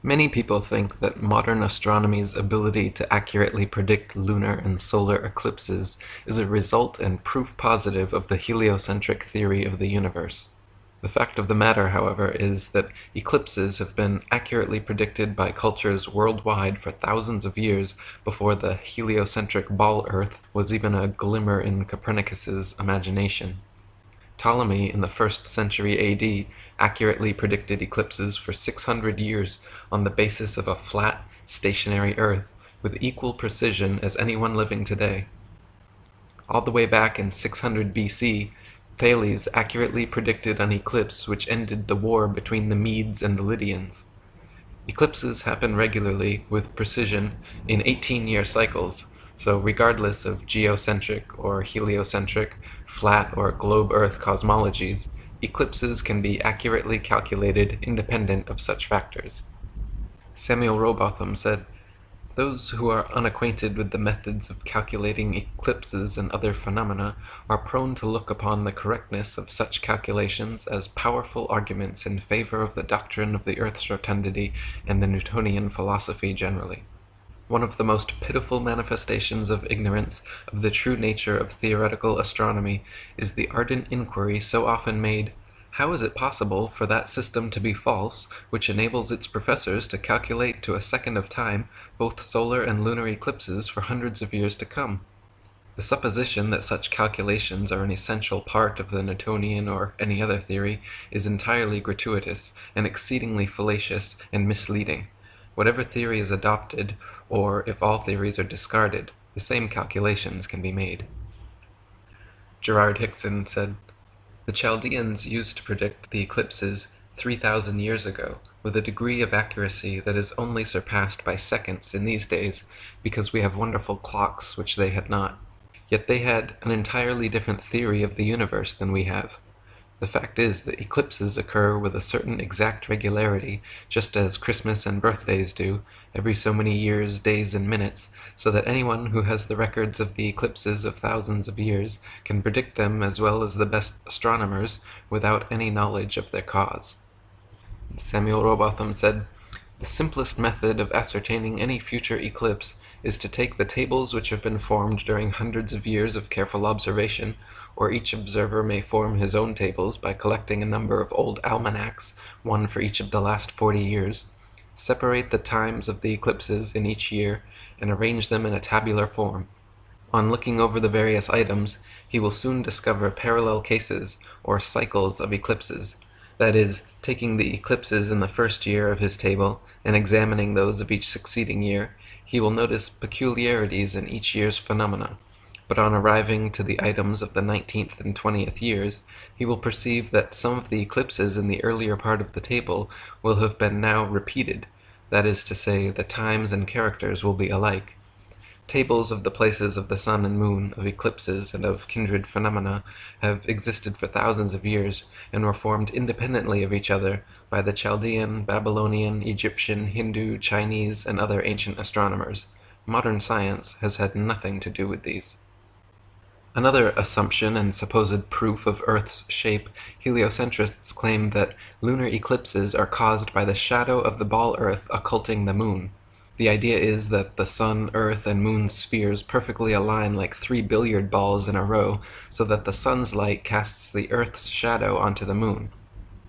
Many people think that modern astronomy's ability to accurately predict lunar and solar eclipses is a result and proof positive of the heliocentric theory of the universe. The fact of the matter, however, is that eclipses have been accurately predicted by cultures worldwide for thousands of years before the heliocentric ball Earth was even a glimmer in Copernicus's imagination. Ptolemy in the 1st century AD accurately predicted eclipses for 600 years on the basis of a flat, stationary Earth with equal precision as anyone living today. All the way back in 600 BC, Thales accurately predicted an eclipse which ended the war between the Medes and the Lydians. Eclipses happen regularly with precision in 18-year cycles, so regardless of geocentric or heliocentric, flat or globe Earth cosmologies, eclipses can be accurately calculated independent of such factors. Samuel Rowbotham said, "Those who are unacquainted with the methods of calculating eclipses and other phenomena are prone to look upon the correctness of such calculations as powerful arguments in favor of the doctrine of the earth's rotundity and the Newtonian philosophy generally. One of the most pitiful manifestations of ignorance of the true nature of theoretical astronomy is the ardent inquiry so often made, 'How is it possible for that system to be false which enables its professors to calculate to a second of time both solar and lunar eclipses for hundreds of years to come?' The supposition that such calculations are an essential part of the Newtonian or any other theory is entirely gratuitous and exceedingly fallacious and misleading. Whatever theory is adopted, or if all theories are discarded, the same calculations can be made." Gerard Hickson said, "The Chaldeans used to predict the eclipses 3,000 years ago with a degree of accuracy that is only surpassed by seconds in these days because we have wonderful clocks which they had not. Yet they had an entirely different theory of the universe than we have. The fact is that eclipses occur with a certain exact regularity, just as Christmas and birthdays do, every so many years, days, and minutes, so that anyone who has the records of the eclipses of thousands of years can predict them as well as the best astronomers without any knowledge of their cause." Samuel Rowbotham said, "The simplest method of ascertaining any future eclipse is to take the tables which have been formed during hundreds of years of careful observation, or each observer may form his own tables by collecting a number of old almanacs, one for each of the last 40 years, separate the times of the eclipses in each year, and arrange them in a tabular form. On looking over the various items, he will soon discover parallel cases, or cycles of eclipses, that is, taking the eclipses in the first year of his table and examining those of each succeeding year, he will notice peculiarities in each year's phenomena, but on arriving to the items of the 19th and 20th years, he will perceive that some of the eclipses in the earlier part of the table will have been now repeated, that is to say, the times and characters will be alike. Tables of the places of the sun and moon, of eclipses, and of kindred phenomena have existed for thousands of years, and were formed independently of each other by the Chaldean, Babylonian, Egyptian, Hindu, Chinese, and other ancient astronomers. Modern science has had nothing to do with these." Another assumption and supposed proof of Earth's shape, heliocentrists claim that lunar eclipses are caused by the shadow of the ball Earth occulting the moon. The idea is that the sun, earth, and moon spheres perfectly align like 3 billiard balls in a row, so that the sun's light casts the earth's shadow onto the moon.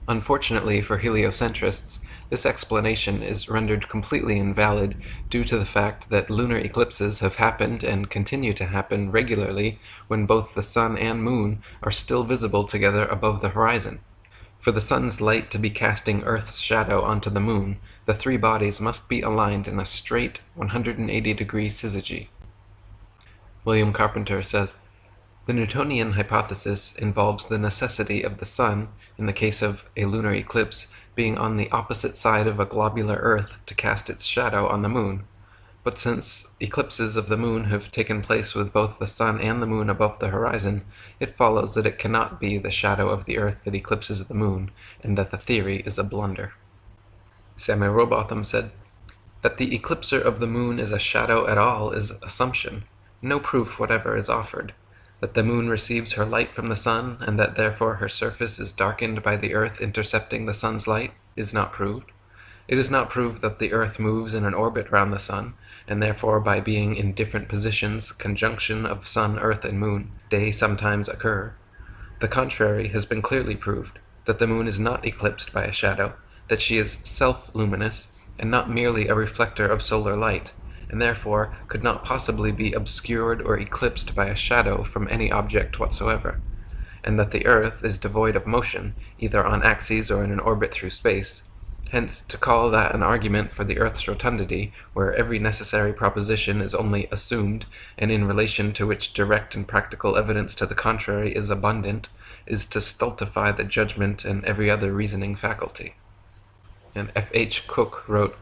Unfortunately for heliocentrists, this explanation is rendered completely invalid due to the fact that lunar eclipses have happened and continue to happen regularly when both the sun and moon are still visible together above the horizon. For the sun's light to be casting Earth's shadow onto the moon, the three bodies must be aligned in a straight 180-degree syzygy. William Carpenter says, "The Newtonian hypothesis involves the necessity of the sun, in the case of a lunar eclipse, being on the opposite side of a globular Earth to cast its shadow on the moon. But since eclipses of the moon have taken place with both the sun and the moon above the horizon, it follows that it cannot be the shadow of the Earth that eclipses the moon, and that the theory is a blunder." Samuel Rowbotham said, "That the eclipser of the moon is a shadow at all is assumption. No proof whatever is offered. That the moon receives her light from the sun, and that therefore her surface is darkened by the Earth intercepting the sun's light, is not proved. It is not proved that the Earth moves in an orbit round the Sun, and therefore by being in different positions, conjunction of Sun, Earth, and Moon, day sometimes occur. The contrary has been clearly proved, that the Moon is not eclipsed by a shadow, that she is self-luminous, and not merely a reflector of solar light, and therefore could not possibly be obscured or eclipsed by a shadow from any object whatsoever, and that the Earth is devoid of motion, either on axes or in an orbit through space. Hence, to call that an argument for the Earth's rotundity, where every necessary proposition is only assumed, and in relation to which direct and practical evidence to the contrary is abundant, is to stultify the judgment and every other reasoning faculty. And F.H. Cook wrote,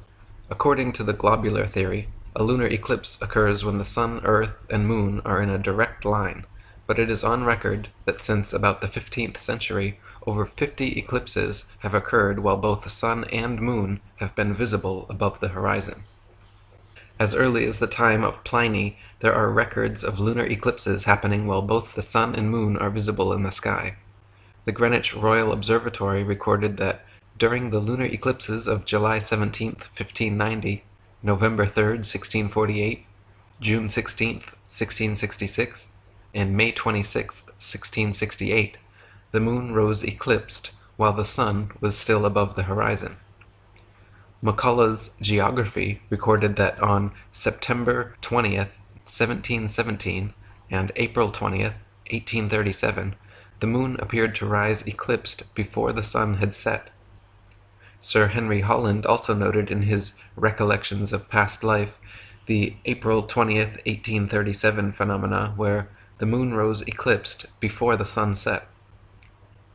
"According to the globular theory, a lunar eclipse occurs when the Sun, Earth, and Moon are in a direct line, but it is on record that since about the 15th century, over 50 eclipses have occurred while both the Sun and Moon have been visible above the horizon." As early as the time of Pliny, there are records of lunar eclipses happening while both the Sun and Moon are visible in the sky. The Greenwich Royal Observatory recorded that during the lunar eclipses of July 17, 1590, November 3, 1648, June 16, 1666, and May 26, 1668, the Moon rose eclipsed, while the Sun was still above the horizon. McCullough's Geography recorded that on September 20th, 1717, and April 20th, 1837, the Moon appeared to rise eclipsed before the Sun had set. Sir Henry Holland also noted in his Recollections of Past Life the April 20th, 1837 phenomena where the Moon rose eclipsed before the Sun set.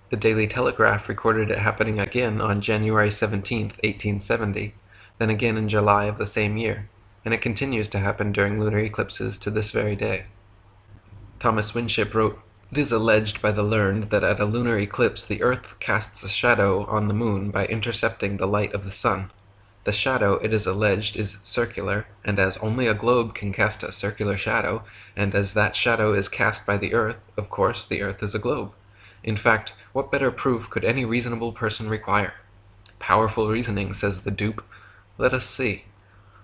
The Daily Telegraph recorded it happening again on January 17, 1870, then again in July of the same year, and it continues to happen during lunar eclipses to this very day. Thomas Winship wrote, "It is alleged by the learned that at a lunar eclipse the Earth casts a shadow on the Moon by intercepting the light of the Sun. The shadow, it is alleged, is circular, and as only a globe can cast a circular shadow, and as that shadow is cast by the Earth, of course the Earth is a globe. In fact, what better proof could any reasonable person require? Powerful reasoning, says the dupe. Let us see.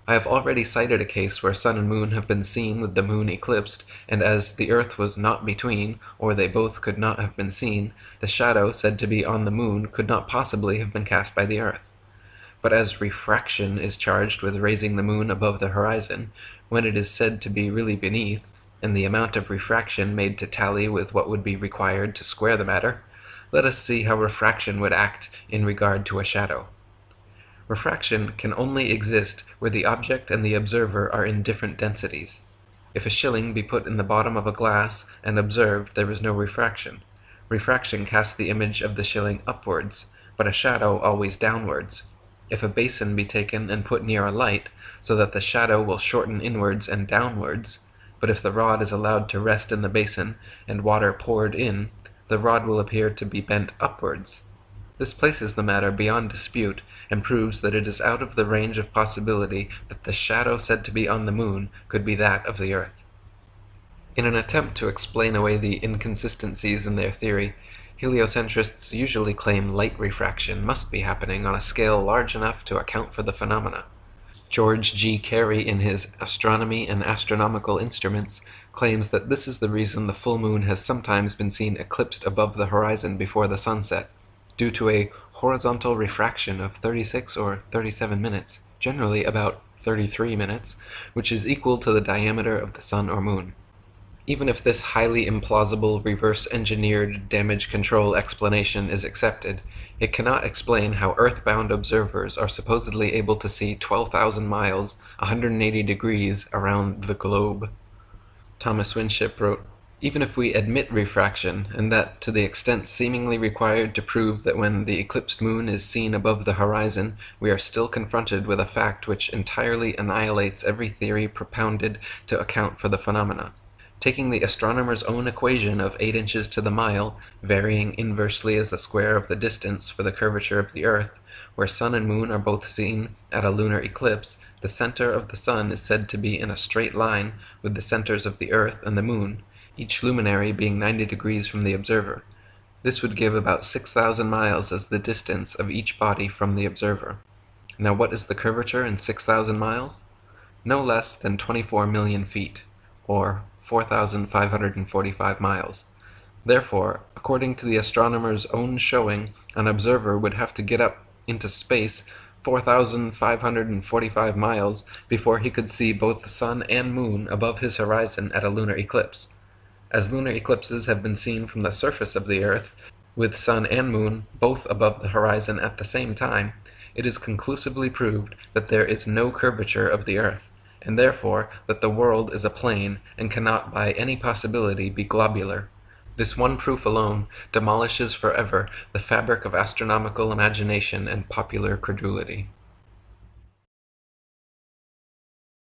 I have already cited a case where Sun and Moon have been seen with the Moon eclipsed, and as the Earth was not between, or they both could not have been seen, the shadow said to be on the Moon could not possibly have been cast by the Earth. But as refraction is charged with raising the Moon above the horizon, when it is said to be really beneath, and the amount of refraction made to tally with what would be required to square the matter, let us see how refraction would act in regard to a shadow. Refraction can only exist where the object and the observer are in different densities. If a shilling be put in the bottom of a glass and observed, there is no refraction. Refraction casts the image of the shilling upwards, but a shadow always downwards. If a basin be taken and put near a light, so that the shadow will shorten inwards and downwards, but if the rod is allowed to rest in the basin and water poured in, the rod will appear to be bent upwards. This places the matter beyond dispute, and proves that it is out of the range of possibility that the shadow said to be on the Moon could be that of the Earth." In an attempt to explain away the inconsistencies in their theory, heliocentrists usually claim light refraction must be happening on a scale large enough to account for the phenomena. George G. Carey, in his Astronomy and Astronomical Instruments, claims that this is the reason the full moon has sometimes been seen eclipsed above the horizon before the sunset, due to a horizontal refraction of 36 or 37 minutes, generally about 33 minutes, which is equal to the diameter of the sun or moon. Even if this highly implausible, reverse-engineered damage control explanation is accepted, it cannot explain how earthbound observers are supposedly able to see 12,000 miles, 180 degrees, around the globe. Thomas Winship wrote, "Even if we admit refraction, and that to the extent seemingly required to prove that when the eclipsed moon is seen above the horizon, we are still confronted with a fact which entirely annihilates every theory propounded to account for the phenomena. Taking the astronomer's own equation of 8 inches to the mile, varying inversely as the square of the distance for the curvature of the Earth, where sun and moon are both seen at a lunar eclipse, the center of the sun is said to be in a straight line with the centers of the Earth and the moon, each luminary being 90 degrees from the observer. This would give about 6,000 miles as the distance of each body from the observer. Now what is the curvature in 6,000 miles? No less than 24 million feet, or 4,545 miles. Therefore, according to the astronomer's own showing, an observer would have to get up into space 4,545 miles before he could see both the sun and moon above his horizon at a lunar eclipse. As lunar eclipses have been seen from the surface of the Earth, with sun and moon both above the horizon at the same time, it is conclusively proved that there is no curvature of the Earth, and therefore that the world is a plane and cannot by any possibility be globular. This one proof alone demolishes forever the fabric of astronomical imagination and popular credulity.